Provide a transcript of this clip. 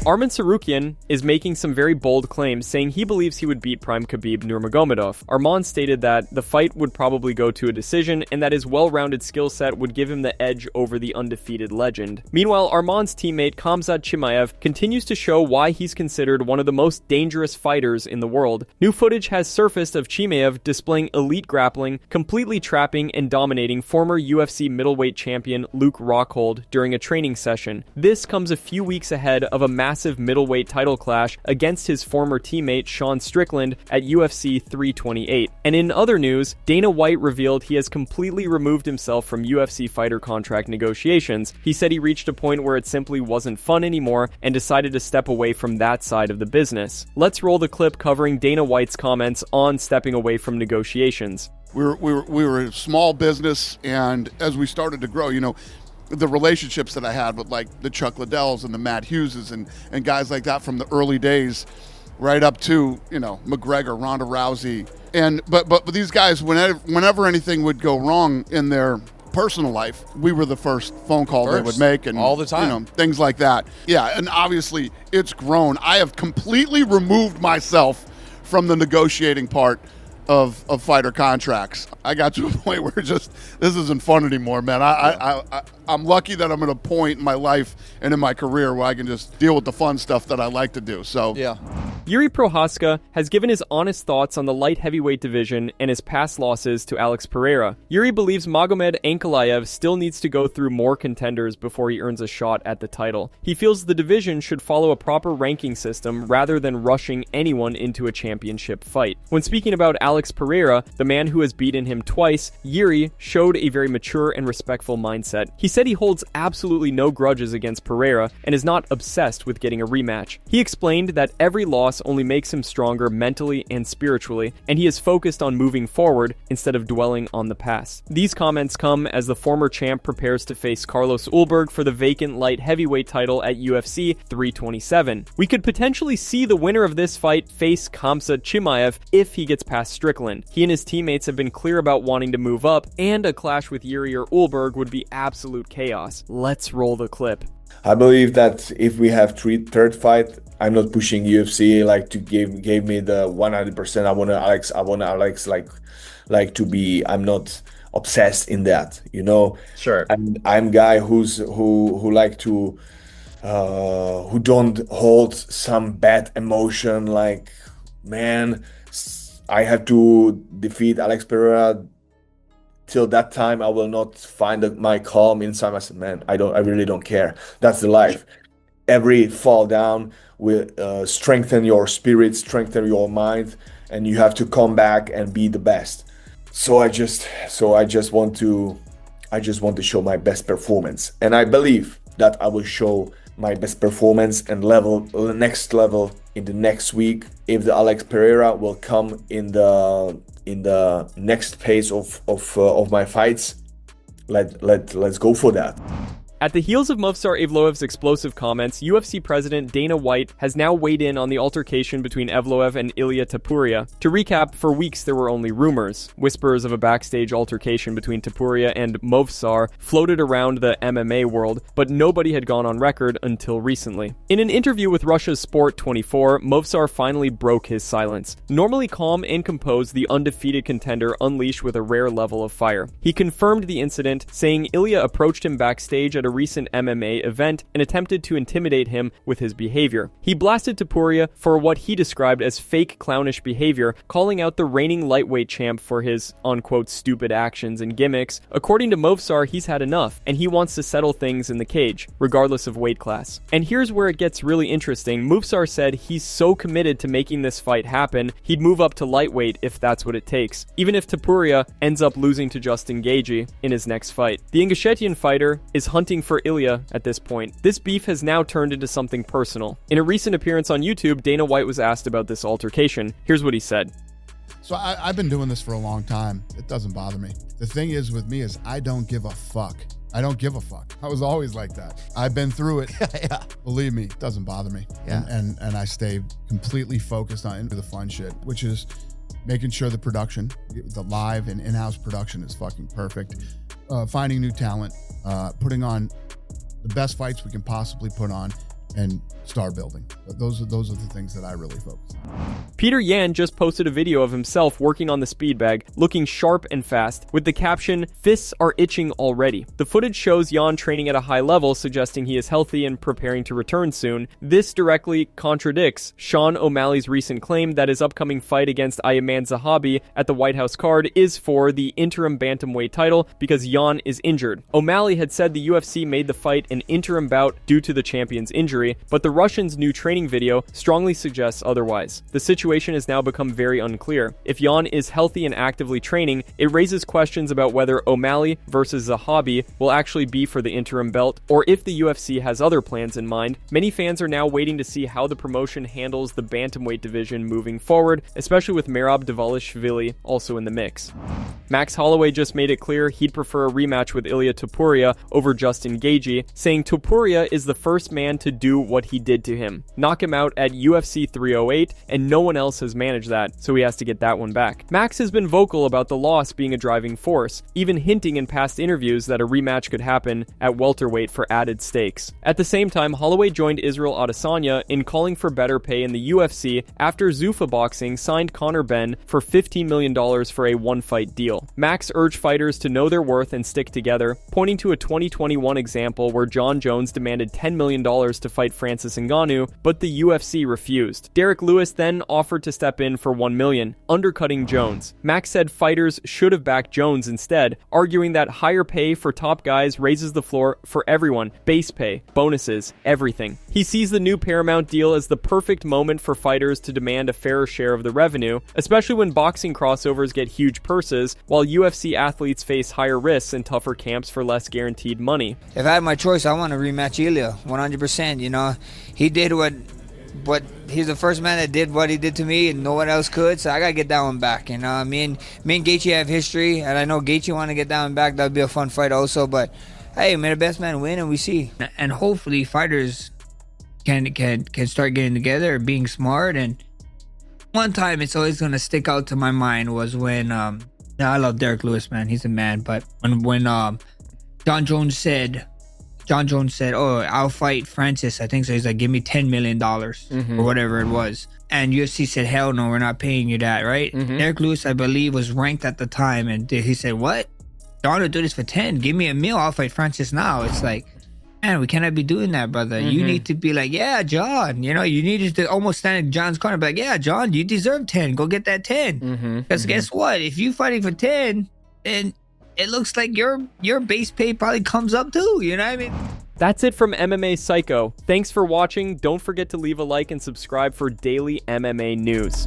Arman Tsarukyan is making some very bold claims, saying he believes he would beat PRIME Khabib Nurmagomedov. Arman stated that the fight would probably go to a decision, and that his well-rounded skill set would give him the edge over the undefeated legend. Meanwhile, Arman's teammate Khamzat Chimaev continues to show why he's considered one of the most dangerous fighters in the world. New footage has surfaced of Chimaev displaying elite grappling, completely trapping and dominating former UFC middleweight champion Luke Rockhold during a training session. This comes a few weeks ahead of a massive middleweight title clash against his former teammate Sean Strickland at UFC 328. And in other news, Dana White revealed he has completely removed himself from UFC fighter contract negotiations. He said he reached a point where it simply wasn't fun anymore and decided to step away from that side of the business. Let's roll the clip covering Dana White's comments on stepping away from negotiations. We were a small business, and as we started to grow, the relationships that I had with like the Chuck Liddells and the Matt Hugheses and guys like that from the early days, right up to McGregor, Ronda Rousey, but these guys, whenever anything would go wrong in their personal life, we were the first phone call they would make, and all the time, things like that. Yeah, and obviously it's grown. I have completely removed myself from the negotiating part of fighter contracts. I got to a point where this isn't fun anymore, man. I'm lucky that I'm at a point in my life and in my career where I can just deal with the fun stuff that I like to do. So yeah. Jiri Prochazka has given his honest thoughts on the light heavyweight division and his past losses to Alex Pereira. Jiri believes Magomed Ankalaev still needs to go through more contenders before he earns a shot at the title. He feels the division should follow a proper ranking system rather than rushing anyone into a championship fight. When speaking about Alex Pereira, the man who has beaten him twice, Jiri showed a very mature and respectful mindset. He said he holds absolutely no grudges against Pereira and is not obsessed with getting a rematch. He explained that every loss only makes him stronger mentally and spiritually, and he is focused on moving forward instead of dwelling on the past. These comments come as the former champ prepares to face Carlos Ulberg for the vacant light heavyweight title at UFC 327. We could potentially see the winner of this fight face Khamzat Chimaev if he gets past Strickland. He and his teammates have been clear about wanting to move up, and a clash with Jiri or Ulberg would be absolute chaos. Let's roll the clip. I believe that if we have third fight, I'm not pushing UFC like to give me the 100%. I want Alex like to be. I'm not obsessed in that, Sure. I'm guy who like to who don't hold some bad emotion like, man, I have to defeat Alex Pereira. Till that time, I will not find my calm inside. I said, man, I really don't care. That's the life. Every fall down will strengthen your spirit, strengthen your mind, and you have to come back and be the best. So I just want to show my best performance, and I believe that I will show my best performance and next level in the next week if the Alex Pereira will come in the next phase of my fights. Let's go for that. At the heels of Movsar Evloev's explosive comments, UFC President Dana White has now weighed in on the altercation between Evloev and Ilia Topuria. To recap, for weeks there were only rumors. Whispers of a backstage altercation between Topuria and Movsar floated around the MMA world, but nobody had gone on record until recently. In an interview with Russia's Sport 24, Movsar finally broke his silence. Normally calm and composed, the undefeated contender unleashed with a rare level of fire. He confirmed the incident, saying Ilia approached him backstage at a recent MMA event and attempted to intimidate him with his behavior. He blasted Topuria for what he described as fake clownish behavior, calling out the reigning lightweight champ for his unquote stupid actions and gimmicks. According to Movsar, he's had enough and he wants to settle things in the cage, regardless of weight class. And here's where it gets really interesting. Movsar said he's so committed to making this fight happen, he'd move up to lightweight if that's what it takes, even if Topuria ends up losing to Justin Gaethje in his next fight. The Ingusetian fighter is hunting for Ilia at this point. This beef has now turned into something personal. In a recent appearance on YouTube, Dana White was asked about this altercation. Here's what he said. So I've been doing this for a long time. It doesn't bother me. The thing is with me is I don't give a fuck. I don't give a fuck. I was always like that. I've been through it. Yeah. Believe me, it doesn't bother me. Yeah. And I stay completely focused on the fun shit, which is making sure the production, the live and in-house production is fucking perfect. Finding new talent, putting on the best fights we can possibly put on, and star building. Those are the things that I really focus on. Petr Yan just posted a video of himself working on the speed bag, looking sharp and fast, with the caption, "Fists are itching already." The footage shows Yan training at a high level, suggesting he is healthy and preparing to return soon. This directly contradicts Sean O'Malley's recent claim that his upcoming fight against Arman Tsarukyan at the White House card is for the interim bantamweight title because Yan is injured. O'Malley had said the UFC made the fight an interim bout due to the champion's injury, but the Russian's new training video strongly suggests otherwise. The situation has now become very unclear. If Yan is healthy and actively training, it raises questions about whether O'Malley versus Zahabi will actually be for the interim belt, or if the UFC has other plans in mind. Many fans are now waiting to see how the promotion handles the bantamweight division moving forward, especially with Merab Dvalishvili also in the mix. Max Holloway just made it clear he'd prefer a rematch with Ilia Topuria over Justin Gaethje, saying Topuria is the first man to do what he did to him, knock him out at UFC 308, and no one else has managed that, so he has to get that one back. Max has been vocal about the loss being a driving force, even hinting in past interviews that a rematch could happen at welterweight for added stakes. At the same time, Holloway joined Israel Adesanya in calling for better pay in the UFC after Zuffa Boxing signed Conor Benn for $15 million for a one-fight deal. Max urged fighters to know their worth and stick together, pointing to a 2021 example where John Jones demanded $10 million to fight Francis Ngannou, but the UFC refused. Derek Lewis then offered to step in for $1 million, undercutting Jones. Max said fighters should have backed Jones instead, arguing that higher pay for top guys raises the floor for everyone, base pay, bonuses, everything. He sees the new Paramount deal as the perfect moment for fighters to demand a fairer share of the revenue, especially when boxing crossovers get huge purses, while UFC athletes face higher risks and tougher camps for less guaranteed money. If I had my choice, I want to rematch Ilia, 100%. You know, he did what he's the first man that did what he did to me, and no one else could. So I gotta get that one back. You know, me and Gaethje have history, and I know Gaethje want to get that one back. That'd be a fun fight also. But hey, may the best man win, and we see. And hopefully, fighters can start getting together, being smart. And one time, it's always gonna stick out to my mind was when I love Derek Lewis, man. He's a man. But when John Jones said, "Oh, I'll fight Francis," I think so. He's like, "Give me $10 million or whatever it was." And UFC said, "Hell no, we're not paying you that," right? Derek Lewis, I believe, was ranked at the time, and he said, "What? John will do this for 10. Give me a meal. I'll fight Francis now." It's like, man, we cannot be doing that, brother. You need to be like, "Yeah, John." You know, you needed to almost stand in John's corner, be like, "Yeah, John, you deserve 10. Go get that 10." Because guess what? If you fighting for 10, then it looks like your base pay probably comes up too. You know what I mean? That's it from MMA Psycho. Thanks for watching. Don't forget to leave a like and subscribe for daily MMA news.